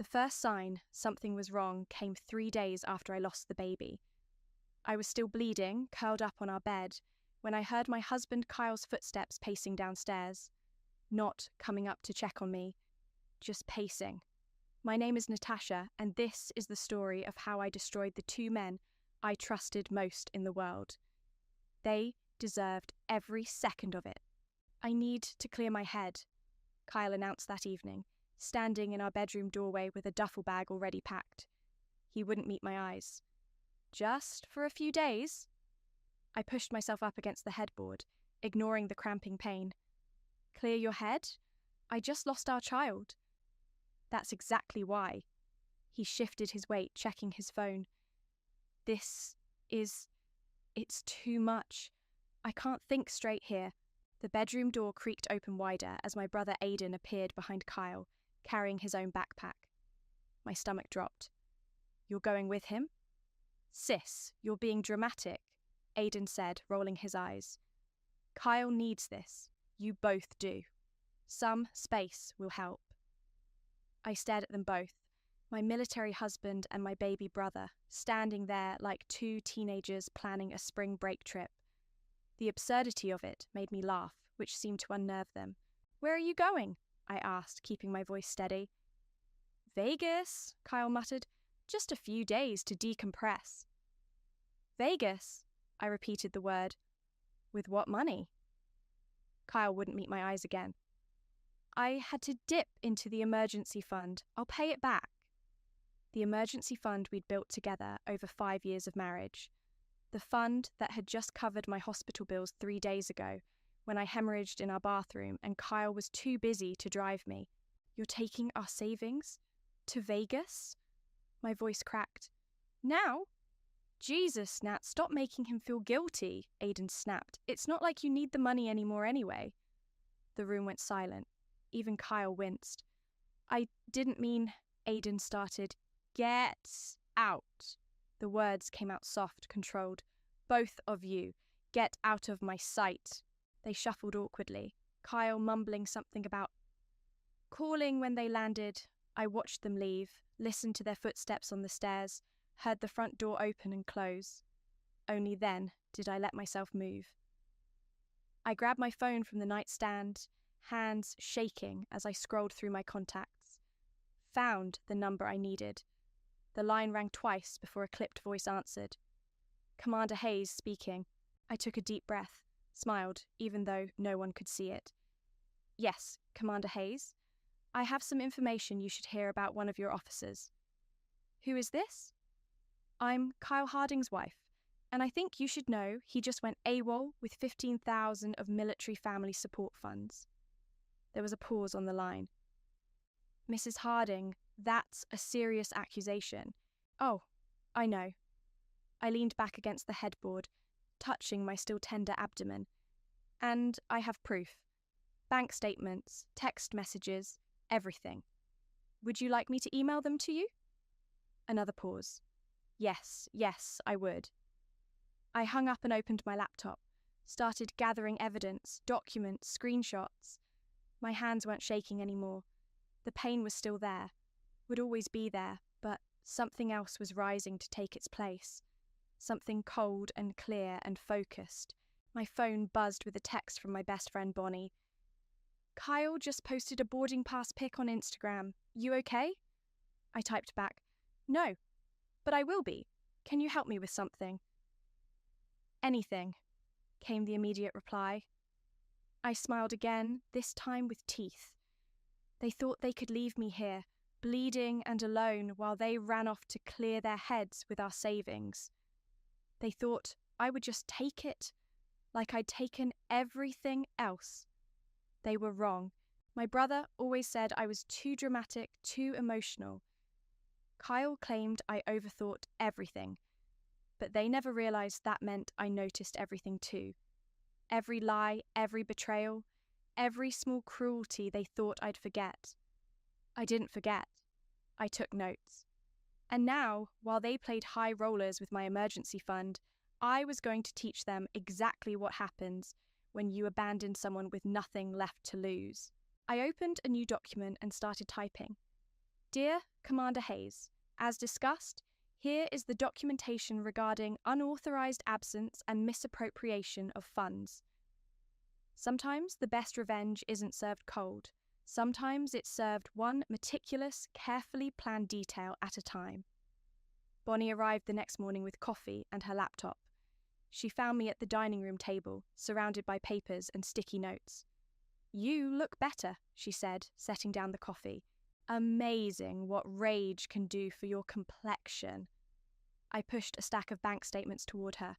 The first sign something was wrong came 3 days after I lost the baby. I was still bleeding, curled up on our bed, when I heard my husband Kyle's footsteps pacing downstairs. Not coming up to check on me, just pacing. My name is Natasha, and this is the story of how I destroyed the 2 men I trusted most in the world. They deserved every second of it. I need to clear my head, Kyle announced that evening, standing in our bedroom doorway with a duffel bag already packed. He wouldn't meet my eyes. Just for a few days? I pushed myself up against the headboard, ignoring the cramping pain. Clear your head? I just lost our child. That's exactly why. He shifted his weight, checking his phone. It's too much. I can't think straight here. The bedroom door creaked open wider as my brother Aidan appeared behind Kyle, carrying his own backpack. My stomach dropped. You're going with him? Sis, you're being dramatic, Aidan said, rolling his eyes. Kyle needs this. You both do. Some space will help. I stared at them both, my military husband and my baby brother, standing there like 2 teenagers planning a spring break trip. The absurdity of it made me laugh, which seemed to unnerve them. Where are you going? I asked, keeping my voice steady. Vegas, Kyle muttered. Just a few days to decompress. Vegas, I repeated the word. With what money? Kyle wouldn't meet my eyes again. I had to dip into the emergency fund. I'll pay it back. The emergency fund we'd built together over 5 years of marriage. The fund that had just covered my hospital bills 3 days ago when I hemorrhaged in our bathroom and Kyle was too busy to drive me. You're taking our savings? To Vegas? My voice cracked. Now? Jesus, Nat, stop making him feel guilty, Aidan snapped. It's not like you need the money anymore anyway. The room went silent. Even Kyle winced. I didn't mean, Aidan started. Get out. The words came out soft, controlled. Both of you, get out of my sight. They shuffled awkwardly, Kyle mumbling something about calling when they landed. I watched them leave, listened to their footsteps on the stairs, heard the front door open and close. Only then did I let myself move. I grabbed my phone from the nightstand, hands shaking as I scrolled through my contacts. Found the number I needed. The line rang twice before a clipped voice answered. Commander Hayes speaking. I took a deep breath, smiled, even though no one could see it. Yes, Commander Hayes. I have some information you should hear about one of your officers. Who is this? I'm Kyle Harding's wife, and I think you should know he just went AWOL with 15,000 of military family support funds. There was a pause on the line. Mrs. Harding, that's a serious accusation. Oh, I know. I leaned back against the headboard, touching my still tender abdomen. And I have proof. Bank statements, text messages, everything. Would you like me to email them to you? Another pause. Yes, I would. I hung up and opened my laptop, started gathering evidence, documents, screenshots. My hands weren't shaking anymore. The pain was still there, would always be there, but something else was rising to take its place. Something cold and clear and focused. My phone buzzed with a text from my best friend Bonnie. Kyle just posted a boarding pass pic on Instagram. You okay? I typed back, No, but I will be. Can you help me with something? Anything, came the immediate reply. I smiled again, this time with teeth. They thought they could leave me here, bleeding and alone, while they ran off to clear their heads with our savings. They thought I would just take it, like I'd taken everything else. They were wrong. My brother always said I was too dramatic, too emotional. Kyle claimed I overthought everything, but they never realized that meant I noticed everything too. Every lie, every betrayal, every small cruelty they thought I'd forget. I didn't forget. I took notes. And now, while they played high rollers with my emergency fund, I was going to teach them exactly what happens when you abandon someone with nothing left to lose. I opened a new document and started typing. Dear Commander Hayes, as discussed, here is the documentation regarding unauthorized absence and misappropriation of funds. Sometimes the best revenge isn't served cold. Sometimes it's served one meticulous, carefully planned detail at a time. Bonnie arrived the next morning with coffee and her laptop. She found me at the dining room table, surrounded by papers and sticky notes. "You look better," she said, setting down the coffee. "Amazing what rage can do for your complexion." I pushed a stack of bank statements toward her.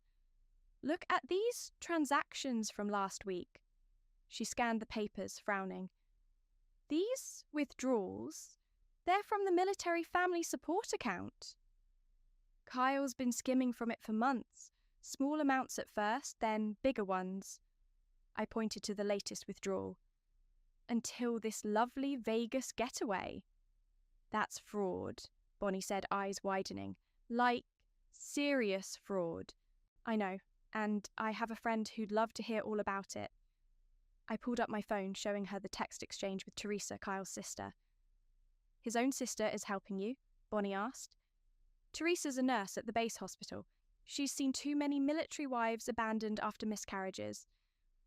"Look at these transactions from last week." She scanned the papers, frowning. "These withdrawals, they're from the military family support account." "Kyle's been skimming from it for months. Small amounts at first, then bigger ones." I pointed to the latest withdrawal. "Until this lovely Vegas getaway." "That's fraud," Bonnie said, eyes widening. "Like, serious fraud." "I know, and I have a friend who'd love to hear all about it." I pulled up my phone, showing her the text exchange with Teresa, Kyle's sister. "His own sister is helping you?" Bonnie asked. "Teresa's a nurse at the base hospital. She's seen too many military wives abandoned after miscarriages.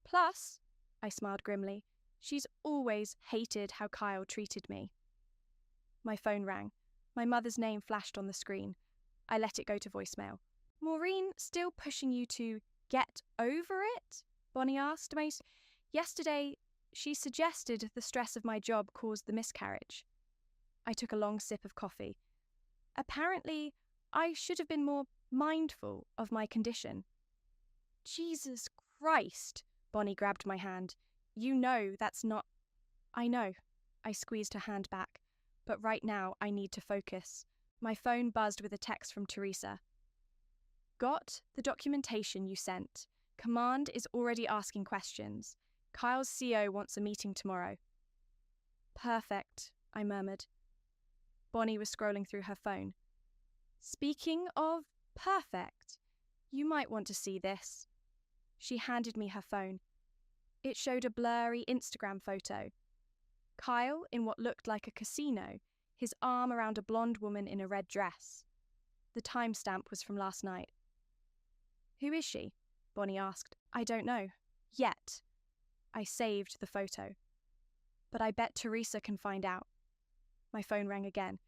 Plus," I smiled grimly, "she's always hated how Kyle treated me." My phone rang. My mother's name flashed on the screen. I let it go to voicemail. "Maureen still pushing you to get over it?" Bonnie asked. "Yesterday, she suggested the stress of my job caused the miscarriage." I took a long sip of coffee. "Apparently, I should have been more mindful of my condition." "Jesus Christ," Bonnie grabbed my hand. "You know that's not—" "I know." I squeezed her hand back. "But right now, I need to focus." My phone buzzed with a text from Teresa. "Got the documentation you sent. Command is already asking questions. Kyle's CO wants a meeting tomorrow." "Perfect," I murmured. Bonnie was scrolling through her phone. "Speaking of perfect, you might want to see this." She handed me her phone. It showed a blurry Instagram photo. Kyle in what looked like a casino, his arm around a blonde woman in a red dress. The timestamp was from last night. "Who is she?" Bonnie asked. "I don't know. Yet." I saved the photo. "But I bet Teresa can find out." My phone rang again.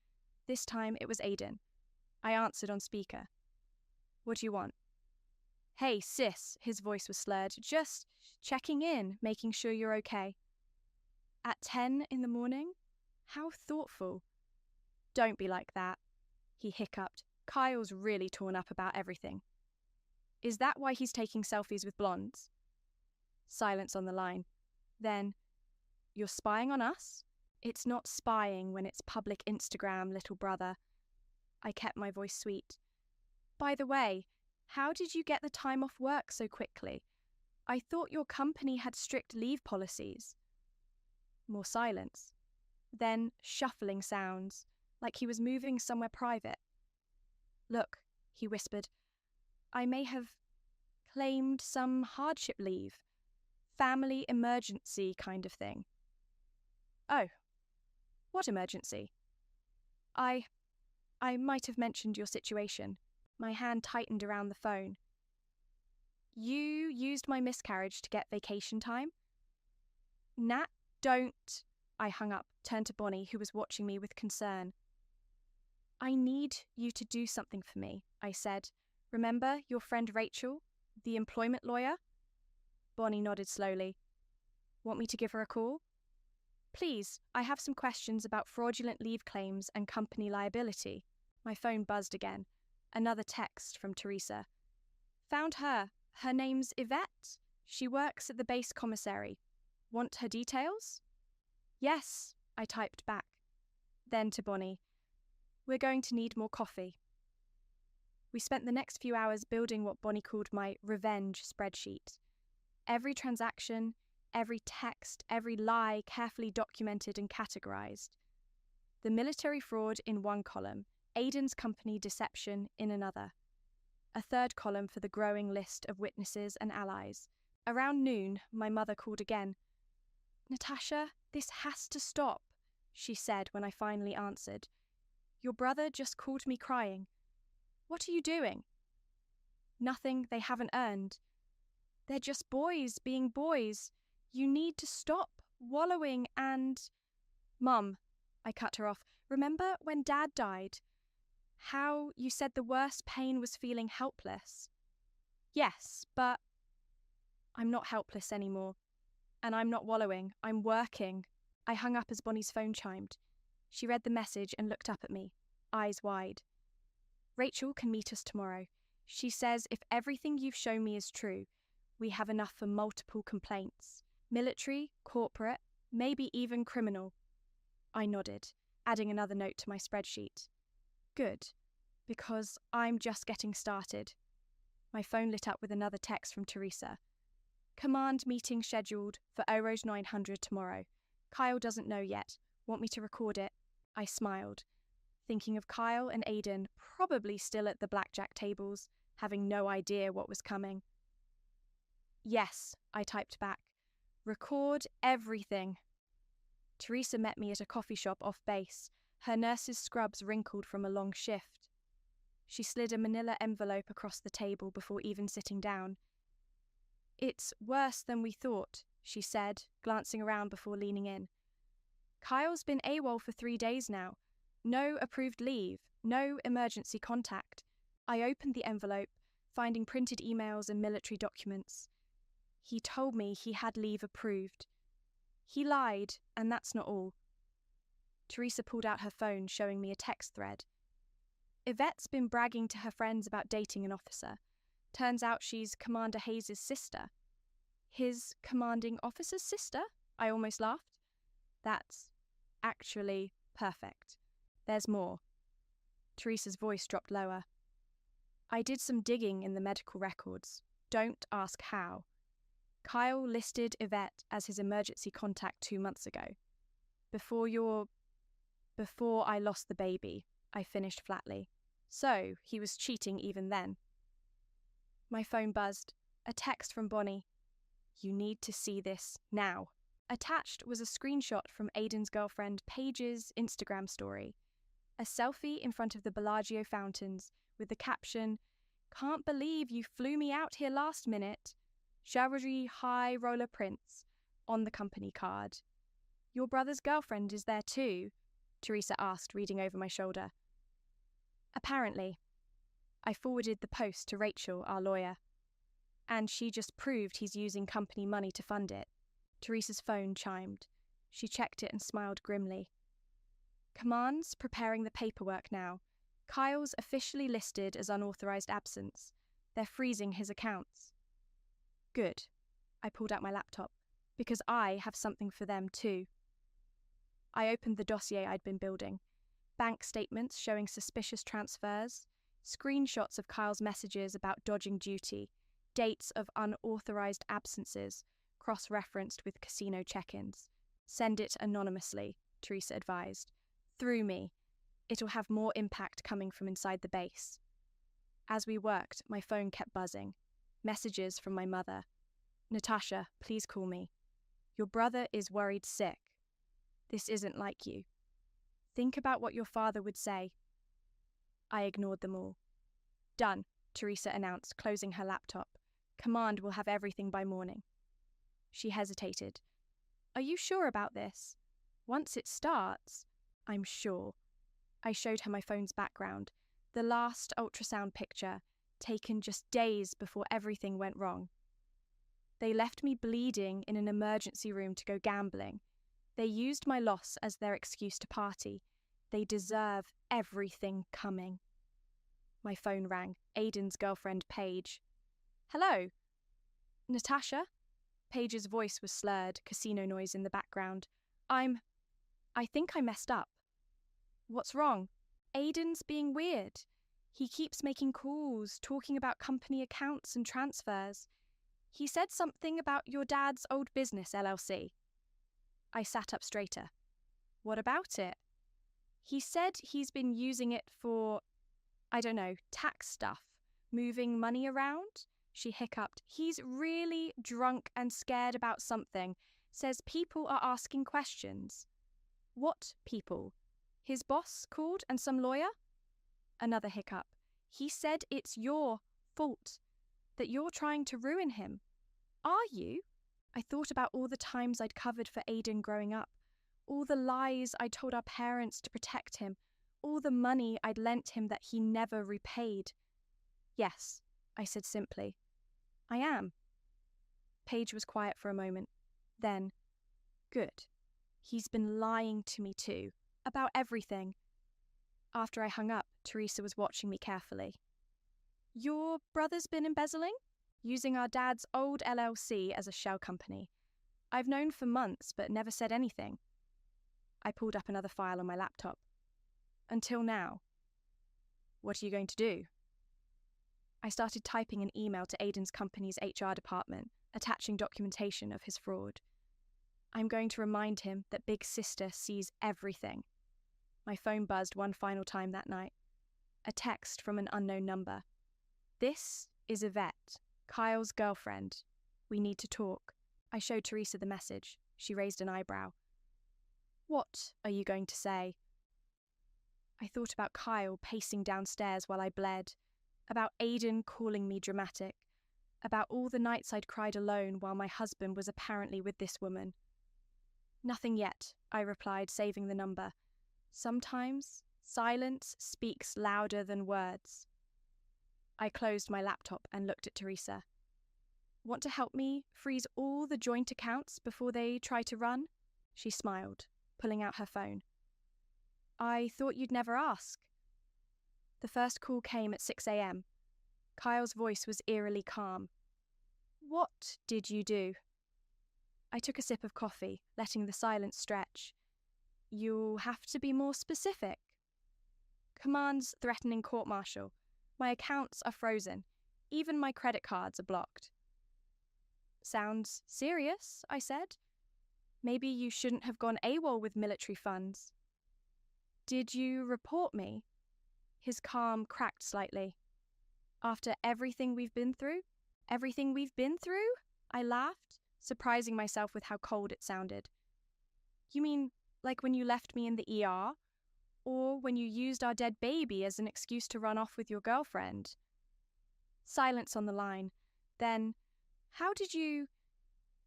This time it was Aiden. I answered on speaker. "What do you want?" "Hey, sis," his voice was slurred. "Just checking in, making sure you're okay." "At 10 in the morning? How thoughtful." "Don't be like that," he hiccuped. "Kyle's really torn up about everything." "Is that why he's taking selfies with blondes?" Silence on the line. Then, "You're spying on us?" "It's not spying when it's public Instagram, little brother." I kept my voice sweet. "By the way, how did you get the time off work so quickly? I thought your company had strict leave policies." More silence. Then shuffling sounds, like he was moving somewhere private. "Look," he whispered, "I may have claimed some hardship leave. Family emergency kind of thing." "Oh, what emergency?" I might have mentioned your situation." My hand tightened around the phone. "You used my miscarriage to get vacation time?" "Nat, don't." I hung up, turned to Bonnie, who was watching me with concern. "I need you to do something for me," I said. "Remember your friend Rachel, the employment lawyer?" Bonnie nodded slowly. "Want me to give her a call?" "Please, I have some questions about fraudulent leave claims and company liability." My phone buzzed again. Another text from Teresa. "Found her. Her name's Yvette. She works at the base commissary. Want her details?" "Yes," I typed back. Then to Bonnie. "We're going to need more coffee." We spent the next few hours building what Bonnie called my revenge spreadsheet. Every transaction, every text, every lie carefully documented and categorized. The military fraud in one column, Aiden's company deception in another. A third column for the growing list of witnesses and allies. Around noon, my mother called again. "Natasha, this has to stop. she said when I finally answered. Your brother just called me crying. What are you doing? Nothing they haven't earned. They're just boys being boys. You need to stop wallowing and… Mum, I cut her off. Remember when Dad died? How you said the worst pain was feeling helpless? Yes, but… I'm not helpless anymore. And I'm not wallowing. I'm working. I hung up as Bonnie's phone chimed. She read the message and looked up at me, eyes wide. Rachel can meet us tomorrow. She says if everything you've shown me is true, we have enough for multiple complaints. Military, corporate, maybe even criminal. I nodded, adding another note to my spreadsheet. Good, because I'm just getting started. My phone lit up with another text from Teresa. Command meeting scheduled for Oros 900 tomorrow. Kyle doesn't know yet. Want me to record it? I smiled, thinking of Kyle and Aiden probably still at the blackjack tables, having no idea what was coming. Yes, I typed back. Record everything. Teresa met me at a coffee shop off base, her nurse's scrubs wrinkled from a long shift. She slid a manila envelope across the table before even sitting down. It's worse than we thought, she said, glancing around before leaning in. Kyle's been AWOL for 3 days now. No approved leave, no emergency contact. I opened the envelope, finding printed emails and military documents. He told me he had leave approved. He lied, and that's not all. Teresa pulled out her phone, showing me a text thread. Yvette's been bragging to her friends about dating an officer. Turns out she's Commander Hayes' sister. His commanding officer's sister? I almost laughed. That's actually perfect. There's more. Teresa's voice dropped lower. I did some digging in the medical records. Don't ask how. Kyle listed Yvette as his emergency contact 2 months ago. Before I lost the baby, I finished flatly. So, he was cheating even then. My phone buzzed. A text from Bonnie. You need to see this now. Attached was a screenshot from Aiden's girlfriend Paige's Instagram story. A selfie in front of the Bellagio fountains with the caption, Can't believe you flew me out here last minute. Chivalry High Roller Prince on the company card. Your brother's girlfriend is there too? Teresa asked, reading over my shoulder. Apparently. I forwarded the post to Rachel, our lawyer. And she just proved he's using company money to fund it. Teresa's phone chimed. She checked it and smiled grimly. Command's preparing the paperwork now. Kyle's officially listed as unauthorized absence. They're freezing his accounts. Good. I pulled out my laptop, because I have something for them too. I opened the dossier I'd been building. Bank statements showing suspicious transfers, screenshots of Kyle's messages about dodging duty, dates of unauthorized absences, cross-referenced with casino check-ins. Send it anonymously, Teresa advised. Through me. It'll have more impact coming from inside the base. As we worked, my phone kept buzzing. Messages from my mother. Natasha, please call me. Your brother is worried sick. This isn't like you. Think about what your father would say. I ignored them all. Done, Teresa announced, closing her laptop. Command will have everything by morning. She hesitated. Are you sure about this? Once it starts, I'm sure. I showed her my phone's background, the last ultrasound picture, taken just days before everything went wrong. They left me bleeding in an emergency room to go gambling. They used my loss as their excuse to party. They deserve everything coming. My phone rang. Aiden's girlfriend, Paige. Hello? Natasha? Paige's voice was slurred, casino noise in the background. I think I messed up. What's wrong? Aiden's being weird. He keeps making calls, talking about company accounts and transfers. He said something about your dad's old business, LLC. I sat up straighter. What about it? He said he's been using it for, I don't know, tax stuff, moving money around. She hiccuped. He's really drunk and scared about something. Says people are asking questions. What people? His boss called and some lawyer? Another hiccup. He said it's your fault, that you're trying to ruin him. Are you? I thought about all the times I'd covered for Aidan growing up, all the lies I told our parents to protect him, all the money I'd lent him that he never repaid. Yes, I said simply. I am. Paige was quiet for a moment. Then, good. He's been lying to me too, about everything. After I hung up, Teresa was watching me carefully. Your brother's been embezzling? Using our dad's old LLC as a shell company. I've known for months, but never said anything. I pulled up another file on my laptop. Until now. What are you going to do? I started typing an email to Aidan's company's HR department, attaching documentation of his fraud. I'm going to remind him that Big Sister sees everything. My phone buzzed one final time that night. A text from an unknown number. This is Yvette, Kyle's girlfriend. We need to talk. I showed Teresa the message. She raised an eyebrow. What are you going to say? I thought about Kyle pacing downstairs while I bled, about Aidan calling me dramatic, about all the nights I'd cried alone while my husband was apparently with this woman. Nothing yet, I replied, saving the number. Sometimes silence speaks louder than words. I closed my laptop and looked at Teresa. Want to help me freeze all the joint accounts before they try to run? She smiled, pulling out her phone. I thought you'd never ask. The first call came at 6 a.m. Kyle's voice was eerily calm. What did you do? I took a sip of coffee, letting the silence stretch. You'll have to be more specific. Commands threatening court-martial. My accounts are frozen. Even my credit cards are blocked. Sounds serious, I said. Maybe you shouldn't have gone AWOL with military funds. Did you report me? His calm cracked slightly. After everything we've been through? Everything we've been through? I laughed, surprising myself with how cold it sounded. You mean like when you left me in the ER? Or when you used our dead baby as an excuse to run off with your girlfriend? Silence on the line. Then, how did you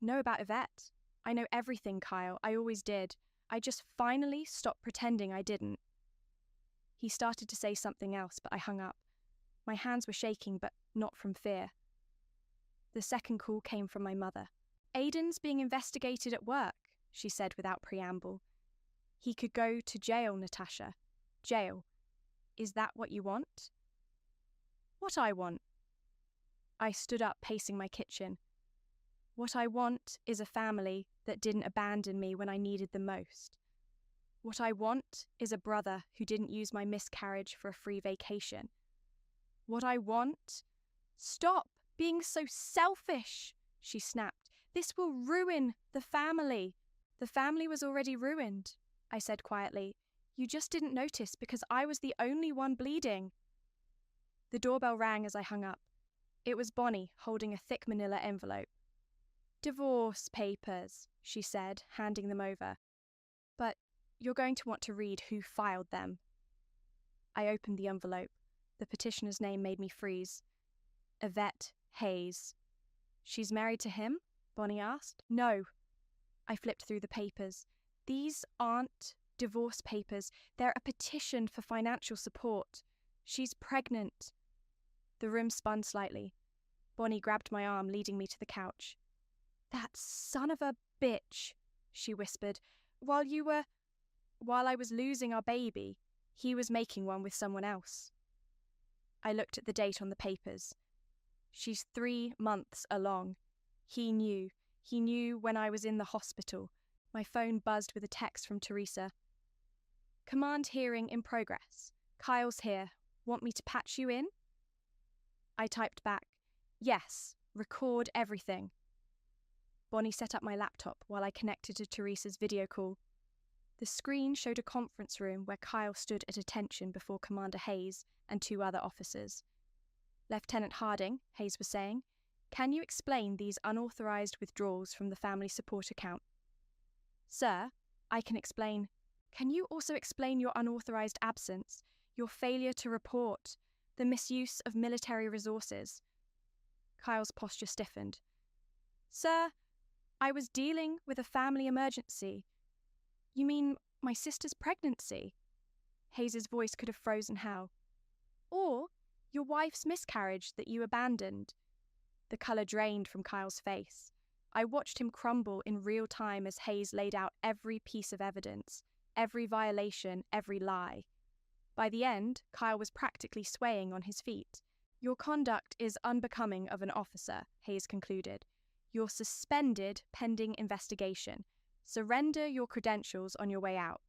know about Yvette? I know everything, Kyle. I always did. I just finally stopped pretending I didn't. He started to say something else, but I hung up. My hands were shaking, but not from fear. The second call came from my mother. Aidan's being investigated at work, she said without preamble. He could go to jail, Natasha. Jail. Is that what you want? What I want? I stood up, pacing my kitchen. What I want is a family that didn't abandon me when I needed them most. What I want is a brother who didn't use my miscarriage for a free vacation. What I want? Stop being so selfish, she snapped. This will ruin the family. The family was already ruined, I said quietly. You just didn't notice because I was the only one bleeding. The doorbell rang as I hung up. It was Bonnie holding a thick manila envelope. Divorce papers, she said, handing them over. But you're going to want to read who filed them. I opened the envelope. The petitioner's name made me freeze. Yvette Hayes. She's married to him? Bonnie asked. No. I flipped through the papers. These aren't divorce papers. They're a petition for financial support. She's pregnant. The room spun slightly. Bonnie grabbed my arm, leading me to the couch. That son of a bitch, she whispered. While I was losing our baby, he was making one with someone else. I looked at the date on the papers. She's 3 months along. He knew. He knew when I was in the hospital. My phone buzzed with a text from Teresa. Command hearing in progress. Kyle's here. Want me to patch you in? I typed back, yes, record everything. Bonnie set up my laptop while I connected to Teresa's video call. The screen showed a conference room where Kyle stood at attention before Commander Hayes and 2 other officers. Lieutenant Harding, Hayes was saying, can you explain these unauthorized withdrawals from the family support account? Sir, I can explain. Can you also explain your unauthorized absence, your failure to report, the misuse of military resources? Kyle's posture stiffened. Sir, I was dealing with a family emergency. You mean my sister's pregnancy? Hayes's voice could have frozen hell. Or your wife's miscarriage that you abandoned. The colour drained from Kyle's face. I watched him crumble in real time as Hayes laid out every piece of evidence, every violation, every lie. By the end, Kyle was practically swaying on his feet. Your conduct is unbecoming of an officer, Hayes concluded. You're suspended pending investigation. Surrender your credentials on your way out.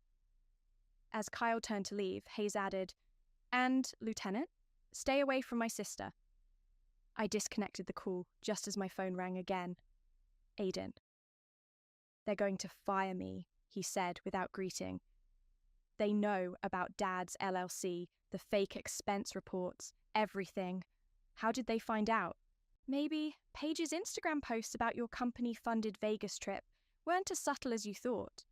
As Kyle turned to leave, Hayes added, And, Lieutenant, stay away from my sister. I disconnected the call just as my phone rang again. Aiden. They're going to fire me, he said without greeting. They know about Dad's LLC, the fake expense reports, everything. How did they find out? Maybe Paige's Instagram posts about your company-funded Vegas trip weren't as subtle as you thought.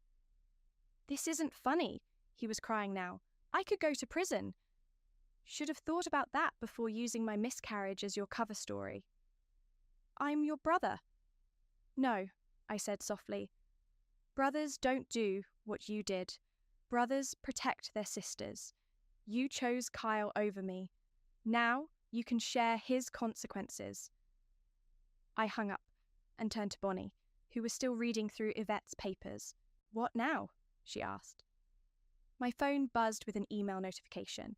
This isn't funny, he was crying now. I could go to prison. Should have thought about that before using my miscarriage as your cover story. I'm your brother. No, I said softly. Brothers don't do what you did. Brothers protect their sisters. You chose Kyle over me. Now you can share his consequences. I hung up and turned to Bonnie, who was still reading through Yvette's papers. What now? She asked. My phone buzzed with an email notification.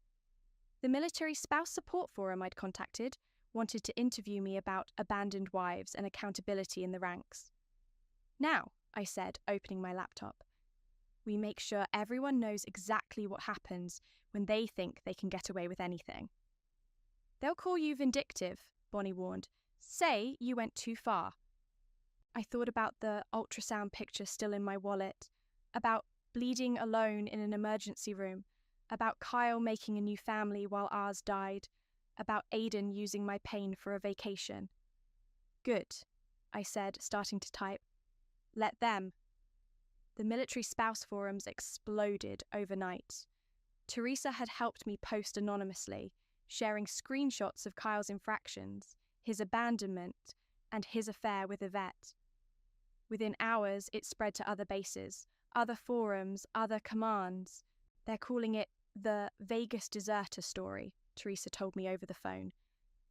The military spouse support forum I'd contacted wanted to interview me about abandoned wives and accountability in the ranks. Now, I said, opening my laptop, we make sure everyone knows exactly what happens when they think they can get away with anything. They'll call you vindictive, Bonnie warned. Say you went too far. I thought about the ultrasound picture still in my wallet, about bleeding alone in an emergency room, about Kyle making a new family while ours died, about Aiden using my pain for a vacation. Good, I said, starting to type. Let them. The military spouse forums exploded overnight. Teresa had helped me post anonymously, sharing screenshots of Kyle's infractions, his abandonment, and his affair with Yvette. Within hours, it spread to other bases, other forums, other commands. They're calling it the Vegas deserter story, Teresa told me over the phone.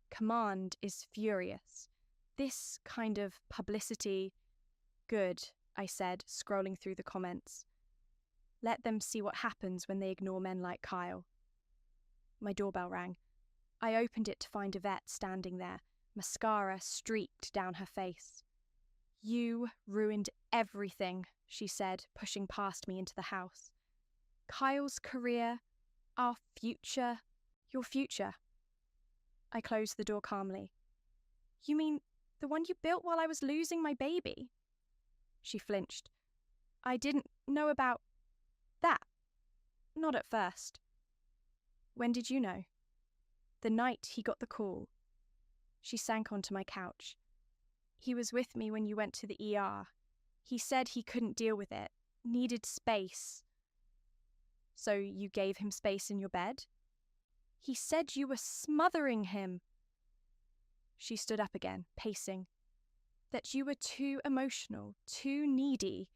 Command is furious. This kind of publicity... Good, I said, scrolling through the comments. Let them see what happens when they ignore men like Kyle. My doorbell rang. I opened it to find Yvette standing there, mascara streaked down her face. You ruined everything, she said, pushing past me into the house. Kyle's career, our future, your future. I closed the door calmly. You mean the one you built while I was losing my baby? She flinched. I didn't know about that. Not at first. When did you know? The night he got the call. She sank onto my couch. He was with me when you went to the ER. He said he couldn't deal with it, needed space. So you gave him space in your bed? He said you were smothering him. She stood up again, pacing. That you were too emotional, too needy.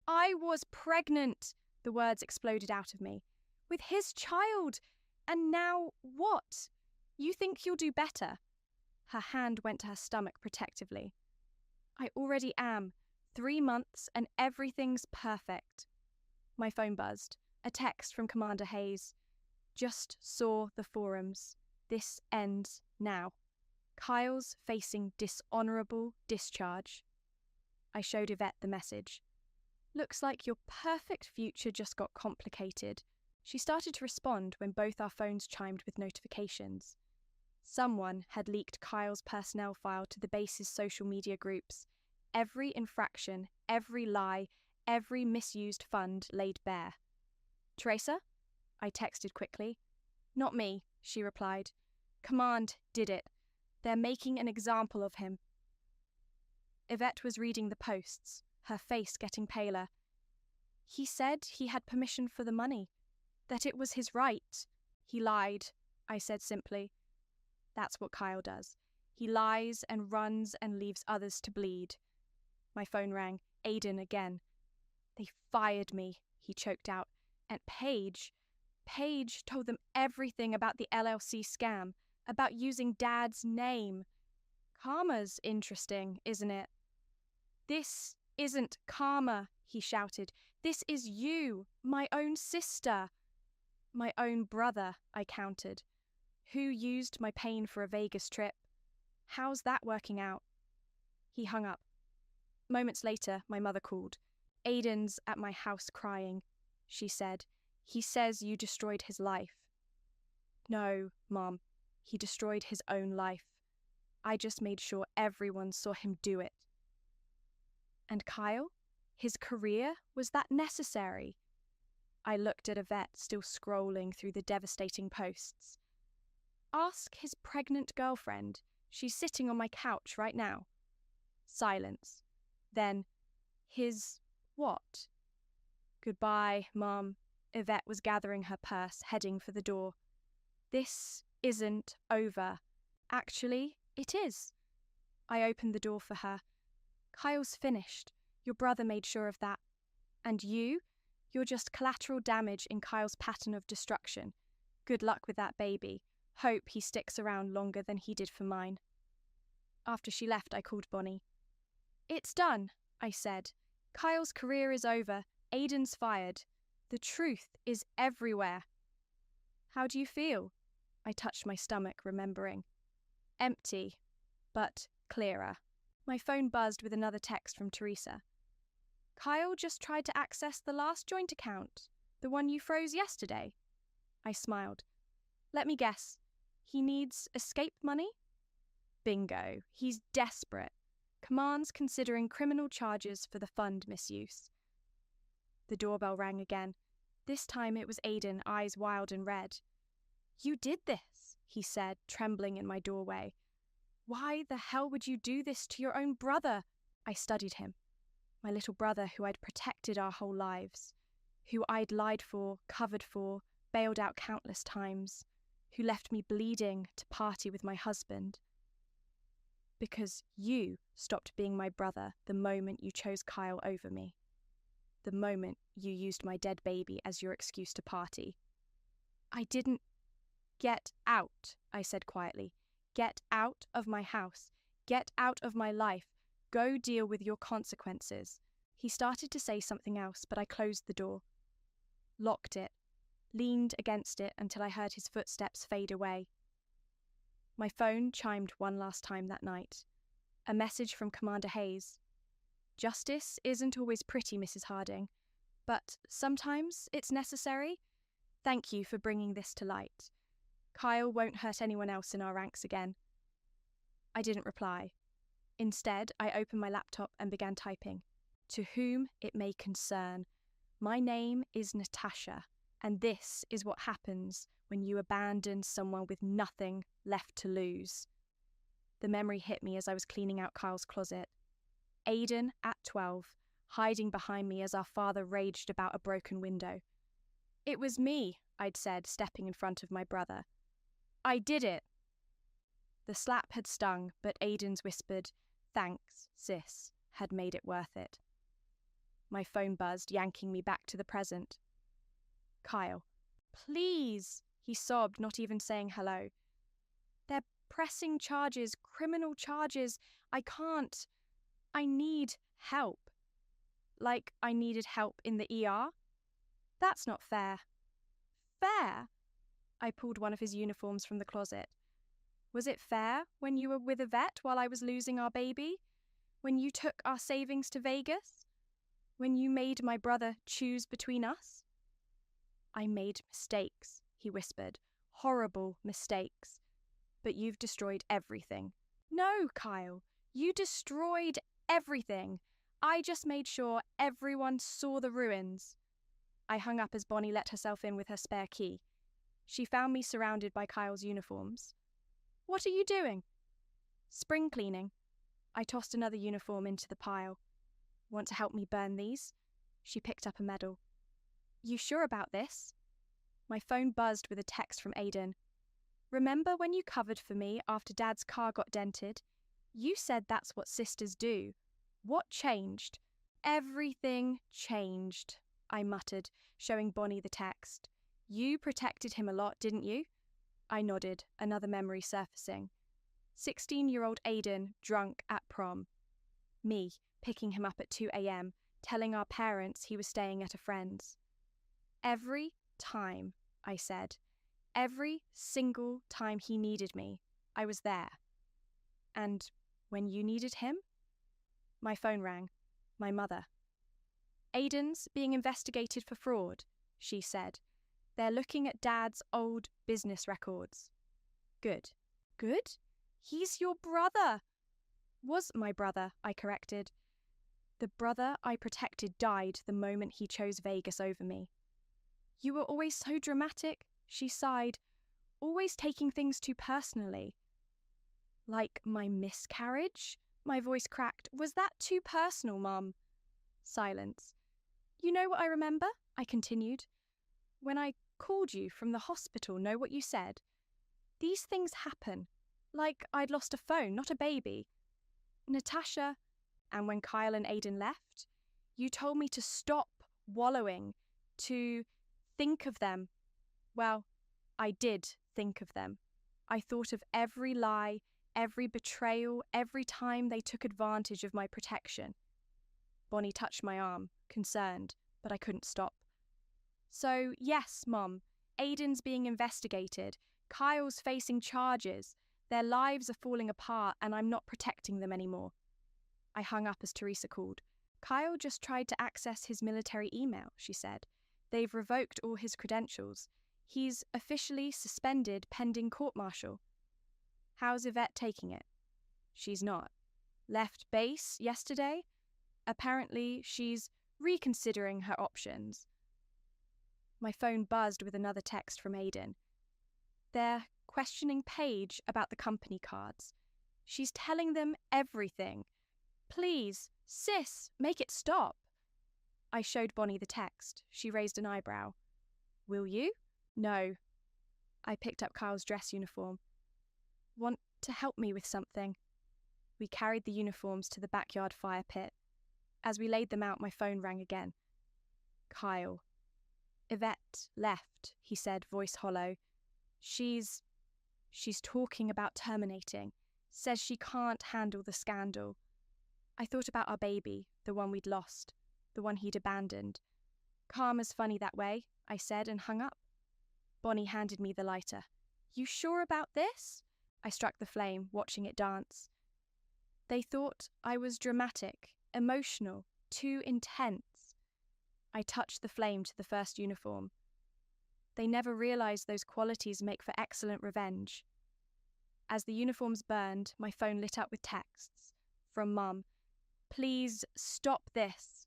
I was pregnant, the words exploded out of me. With his child. And now what? You think you'll do better? Her hand went to her stomach protectively. I already am. 3 months and everything's perfect. My phone buzzed. A text from Commander Hayes. Just saw the forums. This ends now. Kyle's facing dishonourable discharge. I showed Yvette the message. Looks like your perfect future just got complicated. She started to respond when both our phones chimed with notifications. Someone had leaked Kyle's personnel file to the base's social media groups. Every infraction, every lie, every misused fund laid bare. Teresa? I texted quickly. Not me, she replied. Command did it. They're making an example of him. Yvette was reading the posts, her face getting paler. He said he had permission for the money, that it was his right. He lied, I said simply. That's what Kyle does. He lies and runs and leaves others to bleed. My phone rang. Aiden again. They fired me, he choked out. And Paige told them everything about the LLC scam, about using Dad's name. Karma's interesting, isn't it? This isn't karma, he shouted. This is you, my own sister. My own brother, I countered. Who used my pain for a Vegas trip? How's that working out? He hung up. Moments later, my mother called. Aiden's at my house crying, she said. He says you destroyed his life. No, Mom, he destroyed his own life. I just made sure everyone saw him do it. And Kyle? His career? Was that necessary? I looked at Yvette, still scrolling through the devastating posts. Ask his pregnant girlfriend. She's sitting on my couch right now. Silence. Then, his what? Goodbye, Mom. Yvette was gathering her purse, heading for the door. This isn't over. Actually, it is. I opened the door for her. Kyle's finished. Your brother made sure of that. And you're just collateral damage in Kyle's pattern of destruction. Good luck with that baby. Hope he sticks around longer than he did for mine. After she left, I called Bonnie. It's done, I said. Kyle's career is over. Aiden's fired. The truth is everywhere. How do you feel? I touched my stomach, remembering. Empty, but clearer. My phone buzzed with another text from Teresa. Kyle just tried to access the last joint account, the one you froze yesterday. I smiled. Let me guess. He needs escape money? Bingo. He's desperate. Commands considering criminal charges for the fund misuse. The doorbell rang again. This time it was Aiden, eyes wild and red. You did this, he said, trembling in my doorway. Why the hell would you do this to your own brother? I studied him. My little brother who I'd protected our whole lives, who I'd lied for, covered for, bailed out countless times, who left me bleeding to party with my husband. Because you stopped being my brother the moment you chose Kyle over me. The moment you used my dead baby as your excuse to party. I didn't. Get out, I said quietly. Get out of my house. Get out of my life. Go deal with your consequences. He started to say something else, but I closed the door. Locked it. Leaned against it until I heard his footsteps fade away. My phone chimed one last time that night. A message from Commander Hayes. Justice isn't always pretty, Mrs. Harding, but sometimes it's necessary. Thank you for bringing this to light. Kyle won't hurt anyone else in our ranks again. I didn't reply. Instead, I opened my laptop and began typing. To whom it may concern. My name is Natasha, and this is what happens when you abandon someone with nothing left to lose. The memory hit me as I was cleaning out Kyle's closet. Aiden, at 12, hiding behind me as our father raged about a broken window. It was me, I'd said, stepping in front of my brother. I did it. The slap had stung, but Aiden's whispered, "Thanks, sis," had made it worth it. My phone buzzed, yanking me back to the present. Kyle. Please, he sobbed, not even saying hello. They're pressing charges, criminal charges. I can't. I need help. Like I needed help in the ER? That's not fair. Fair? I pulled one of his uniforms from the closet. Was it fair when you were with a vet while I was losing our baby? When you took our savings to Vegas? When you made my brother choose between us? I made mistakes, he whispered. Horrible mistakes. But you've destroyed everything. No, Kyle, you destroyed everything. I just made sure everyone saw the ruins. I hung up as Bonnie let herself in with her spare key. She found me surrounded by Kyle's uniforms. What are you doing? Spring cleaning. I tossed another uniform into the pile. Want to help me burn these? She picked up a medal. You sure about this? My phone buzzed with a text from Aidan. Remember when you covered for me after Dad's car got dented? You said that's what sisters do. What changed? Everything changed, I muttered, showing Bonnie the text. You protected him a lot, didn't you? I nodded, another memory surfacing. 16-year-old Aidan drunk at prom. Me picking him up at 2 a.m, telling our parents he was staying at a friend's. Every time, I said. Every single time he needed me, I was there. And when you needed him? My phone rang. My mother. Aidan's being investigated for fraud, she said. They're looking at Dad's old business records. Good. Good? He's your brother. Was my brother, I corrected. The brother I protected died the moment he chose Vegas over me. You were always so dramatic, she sighed, always taking things too personally. Like my miscarriage? My voice cracked. Was that too personal, Mum? Silence. You know what I remember? I continued. When I called you from the hospital, know what you said? These things happen. Like I'd lost a phone, not a baby. Natasha, and when Kyle and Aidan left, you told me to stop wallowing, to think of them. Well, I did think of them. I thought of every lie, every betrayal, every time they took advantage of my protection. Bonnie touched my arm, concerned, but I couldn't stop. So, yes, Mum, Aidan's being investigated. Kyle's facing charges. Their lives are falling apart and I'm not protecting them anymore. I hung up as Teresa called. Kyle just tried to access his military email, she said. They've revoked all his credentials. He's officially suspended pending court-martial. How's Yvette taking it? She's not. Left base yesterday? Apparently, she's reconsidering her options. My phone buzzed with another text from Aidan. They're questioning Paige about the company cards. She's telling them everything. Please, sis, make it stop. I showed Bonnie the text. She raised an eyebrow. Will you? No. I picked up Kyle's dress uniform. Want to help me with something? We carried the uniforms to the backyard fire pit. As we laid them out, my phone rang again. Kyle. Yvette left, he said, voice hollow. She's talking about terminating. Says she can't handle the scandal. I thought about our baby, the one we'd lost, the one he'd abandoned. Karma's funny that way, I said and hung up. Bonnie handed me the lighter. You sure about this? I struck the flame, watching it dance. They thought I was dramatic, emotional, too intense. I touched the flame to the first uniform. They never realized those qualities make for excellent revenge. As the uniforms burned, my phone lit up with texts. From Mum. Please stop this.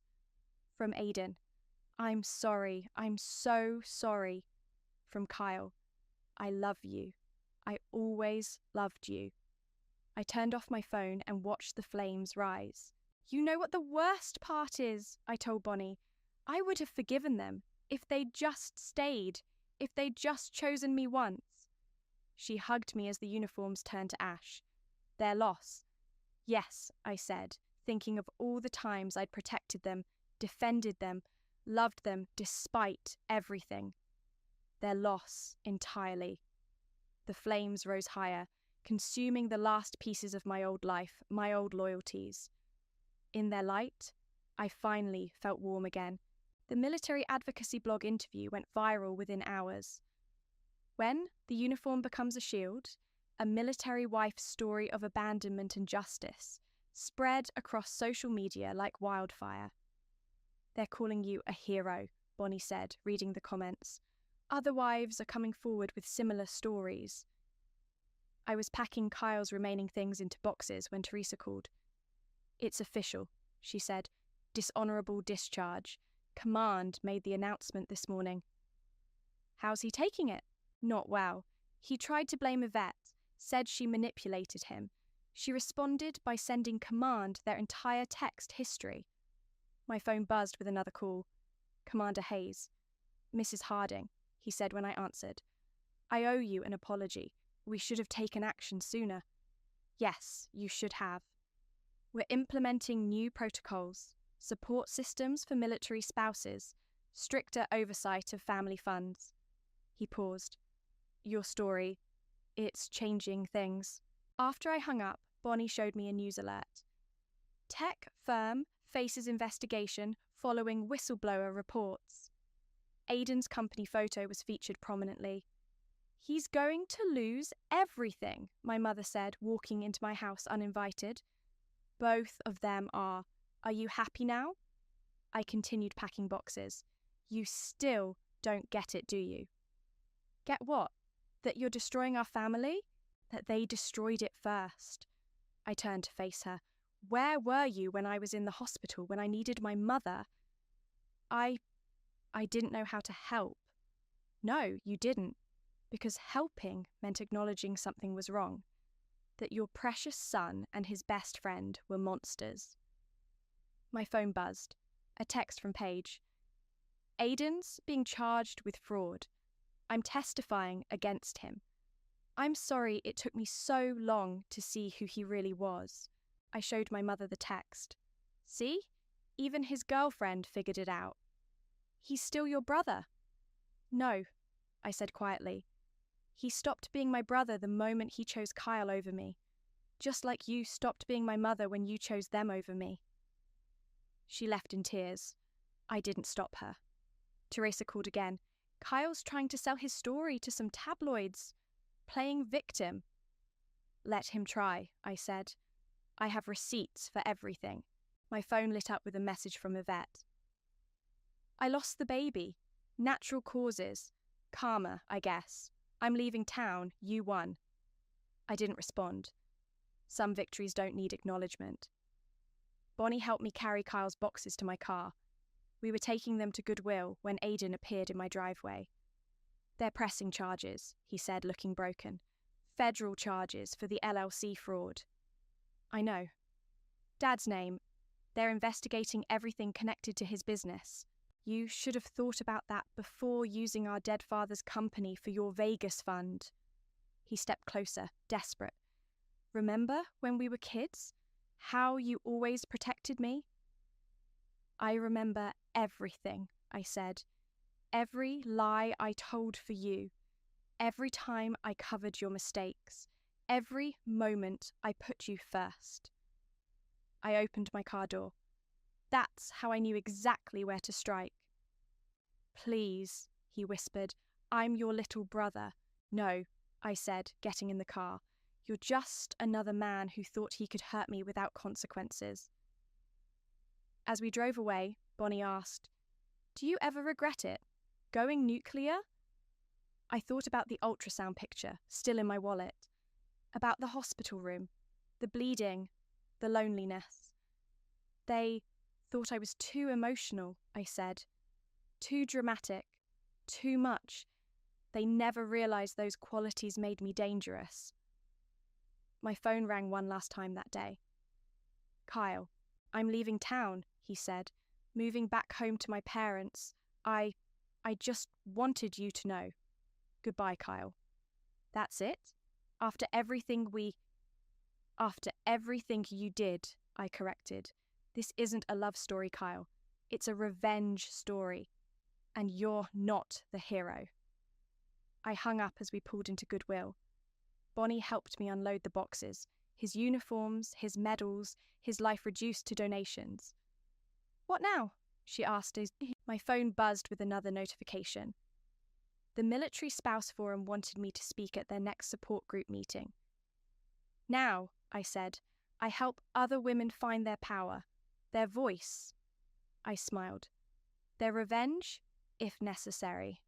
From Aidan. I'm sorry. I'm so sorry. From Kyle. I love you. I always loved you. I turned off my phone and watched the flames rise. You know what the worst part is, I told Bonnie. I would have forgiven them if they'd just stayed, if they'd just chosen me once. She hugged me as the uniforms turned to ash. Their loss. Yes, I said, thinking of all the times I'd protected them, defended them, loved them despite everything. Their loss entirely. The flames rose higher, consuming the last pieces of my old life, my old loyalties. In their light, I finally felt warm again. The military advocacy blog interview went viral within hours. When the uniform becomes a shield, a military wife's story of abandonment and justice spread across social media like wildfire. They're calling you a hero, Bonnie said, reading the comments. Other wives are coming forward with similar stories. I was packing Kyle's remaining things into boxes when Teresa called. It's official, she said. Dishonourable discharge. Command made the announcement this morning. How's he taking it? Not well. He tried to blame Yvette, said she manipulated him. She responded by sending Command their entire text history. My phone buzzed with another call. Commander Hayes. Mrs. Harding, he said when I answered. I owe you an apology. We should have taken action sooner. Yes, you should have. We're implementing new protocols, support systems for military spouses, stricter oversight of family funds. He paused. Your story, it's changing things. After I hung up, Bonnie showed me a news alert. Tech firm faces investigation following whistleblower reports. Aidan's company photo was featured prominently. He's going to lose everything, my mother said, walking into my house uninvited. Both of them are. Are you happy now? I continued packing boxes. You still don't get it, do you? Get what? That you're destroying our family? That they destroyed it first. I turned to face her. Where were you when I was in the hospital, when I needed my mother? I didn't know how to help. No, you didn't. Because helping meant acknowledging something was wrong. That your precious son and his best friend were monsters. My phone buzzed. A text from Paige. Aidan's being charged with fraud. I'm testifying against him. I'm sorry it took me so long to see who he really was. I showed my mother the text. See? Even his girlfriend figured it out. He's still your brother. No, I said quietly. He stopped being my brother the moment he chose Kyle over me, just like you stopped being my mother when you chose them over me. She left in tears. I didn't stop her. Teresa called again. Kyle's trying to sell his story to some tabloids, playing victim. Let him try, I said. I have receipts for everything. My phone lit up with a message from Yvette. I lost the baby. Natural causes. Karma, I guess. I'm leaving town. You won. I didn't respond. Some victories don't need acknowledgement. Bonnie helped me carry Kyle's boxes to my car. We were taking them to Goodwill when Aidan appeared in my driveway. They're pressing charges, he said, looking broken. Federal charges for the LLC fraud. I know. Dad's name. They're investigating everything connected to his business. You should have thought about that before using our dead father's company for your Vegas fund. He stepped closer, desperate. Remember when we were kids? How you always protected me? I remember everything, I said. Every lie I told for you. Every time I covered your mistakes. Every moment I put you first. I opened my car door. That's how I knew exactly where to strike. Please, he whispered, I'm your little brother. No, I said, getting in the car. You're just another man who thought he could hurt me without consequences. As we drove away, Bonnie asked, Do you ever regret it? Going nuclear? I thought about the ultrasound picture, still in my wallet. About the hospital room, the bleeding, the loneliness. They thought I was too emotional, I said. Too dramatic. Too much. They never realized those qualities made me dangerous. My phone rang one last time that day. Kyle, I'm leaving town, he said, moving back home to my parents. I just wanted you to know. Goodbye, Kyle. That's it? After everything you did, I corrected. This isn't a love story, Kyle. It's a revenge story. And you're not the hero. I hung up as we pulled into Goodwill. Bonnie helped me unload the boxes, his uniforms, his medals, his life reduced to donations. What now? She asked as my phone buzzed with another notification. The Military Spouse Forum wanted me to speak at their next support group meeting. Now, I said, I help other women find their power, their voice. I smiled. Their revenge, if necessary.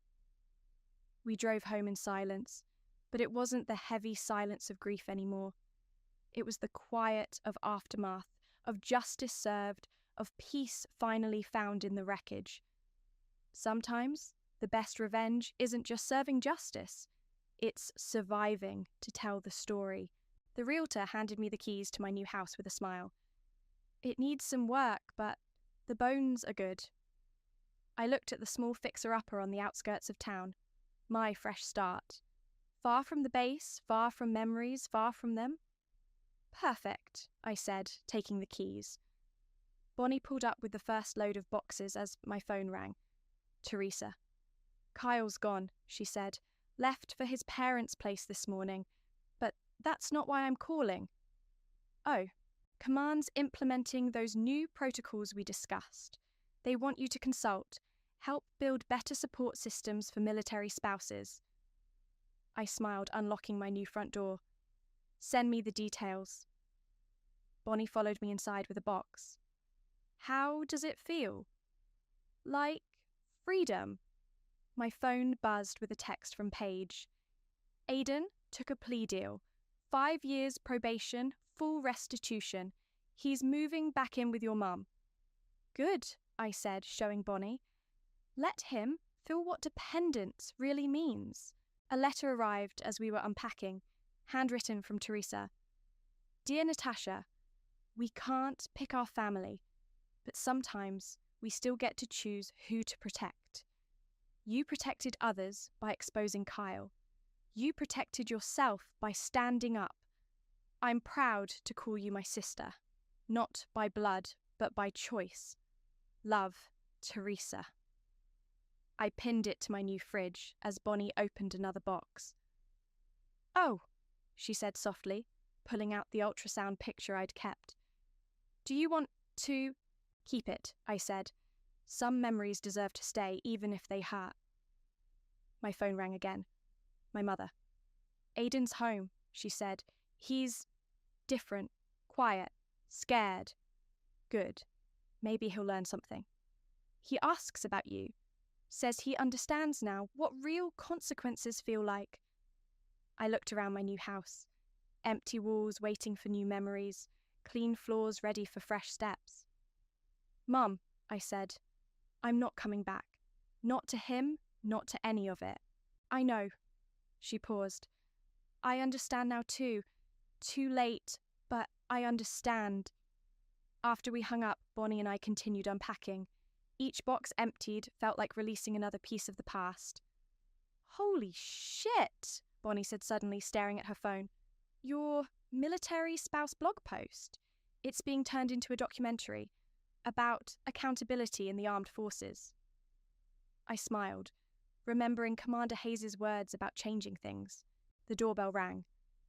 We drove home in silence, but it wasn't the heavy silence of grief anymore. It was the quiet of aftermath, of justice served, of peace finally found in the wreckage. Sometimes the best revenge isn't just serving justice, it's surviving to tell the story. The realtor handed me the keys to my new house with a smile. It needs some work, but The bones are good. I looked at the small fixer-upper on the outskirts of town. My fresh start. Far from the base, far from memories, far from them. Perfect, I said, taking the keys. Bonnie pulled up with the first load of boxes as my phone rang. Teresa. Kyle's gone, she said. Left for his parents' place this morning. But that's not why I'm calling. Oh, Command's implementing those new protocols we discussed. They want you to consult, help build better support systems for military spouses. I smiled, unlocking my new front door. Send me the details. Bonnie followed me inside with a box. How does it feel? Like freedom. My phone buzzed with a text from Paige. Aidan took a plea deal. 5 years probation, full restitution. He's moving back in with your mum. Good, I said, showing Bonnie. Let him feel what dependence really means. A letter arrived as we were unpacking, handwritten from Teresa. Dear Natasha, we can't pick our family, but sometimes we still get to choose who to protect. You protected others by exposing Kyle. You protected yourself by standing up. I'm proud to call you my sister, not by blood, but by choice. Love, Teresa. I pinned it to my new fridge as Bonnie opened another box. Oh, she said softly, pulling out the ultrasound picture I'd kept. Do you want to... Keep it, I said. Some memories deserve to stay, even if they hurt. My phone rang again. My mother. Aidan's home, she said. He's different, quiet, scared. Good. Maybe he'll learn something. He asks about you. Says he understands now what real consequences feel like. I looked around my new house. Empty walls waiting for new memories, clean floors ready for fresh steps. Mum, I said, I'm not coming back. Not to him, not to any of it. I know. She paused. I understand now too. Too late, but I understand. After we hung up, Bonnie and I continued unpacking. Each box emptied felt like releasing another piece of the past. Holy shit, Bonnie said suddenly, staring at her phone. Your military spouse blog post. It's being turned into a documentary about accountability in the armed forces. I smiled, remembering Commander Hayes' words about changing things. The doorbell rang.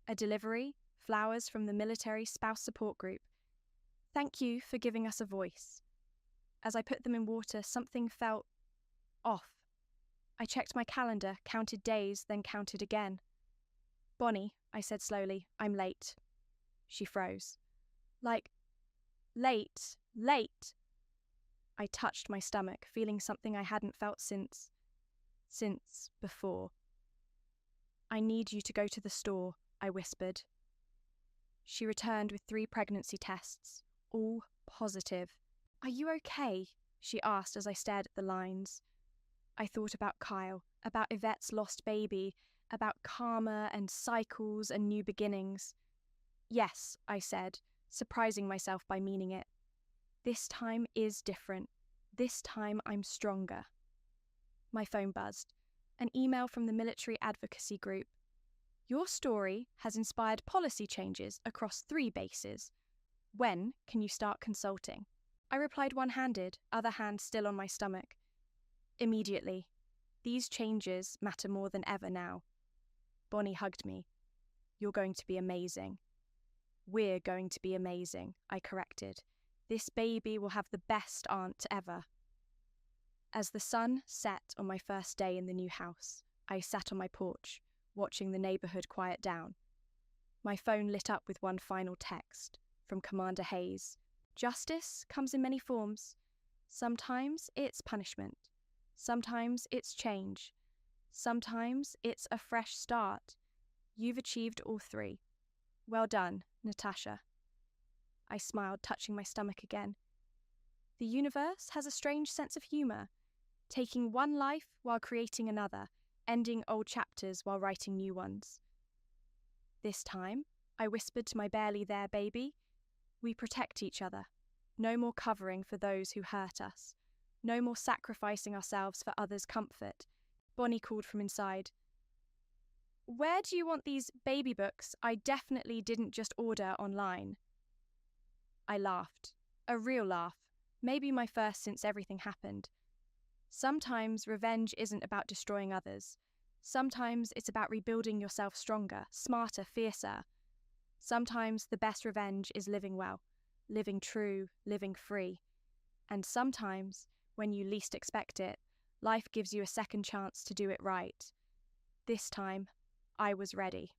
A delivery, flowers from the military spouse support group. Thank you for giving us a voice. As I put them in water, something felt off. I checked my calendar, counted days, then counted again. Bonnie, I said slowly, I'm late. She froze. Like, late. I touched my stomach, feeling something I hadn't felt since before. I need you to go to the store, I whispered. She returned with 3 pregnancy tests, all positive. Are you okay? She asked as I stared at the lines. I thought about Kyle, about Yvette's lost baby, about karma and cycles and new beginnings. Yes, I said, surprising myself by meaning it. This time is different. This time I'm stronger. My phone buzzed. An email from the military advocacy group. Your story has inspired policy changes across 3 bases. When can you start consulting? I replied one-handed, other hand still on my stomach. Immediately. These changes matter more than ever now. Bonnie hugged me. You're going to be amazing. We're going to be amazing, I corrected. This baby will have the best aunt ever. As the sun set on my first day in the new house, I sat on my porch, watching the neighborhood quiet down. My phone lit up with one final text from Commander Hayes. Justice comes in many forms. Sometimes it's punishment. Sometimes it's change. Sometimes it's a fresh start. You've achieved all 3. Well done, Natasha. I smiled, touching my stomach again. The universe has a strange sense of humor, taking one life while creating another, ending old chapters while writing new ones. This time, I whispered to my barely there baby, we protect each other. No more covering for those who hurt us. No more sacrificing ourselves for others' comfort. Bonnie called from inside. Where do you want these baby books I definitely didn't just order online? I laughed. A real laugh. Maybe my first since everything happened. Sometimes revenge isn't about destroying others. Sometimes it's about rebuilding yourself stronger, smarter, fiercer. Sometimes the best revenge is living well, living true, living free. And sometimes, when you least expect it, life gives you a second chance to do it right. This time, I was ready.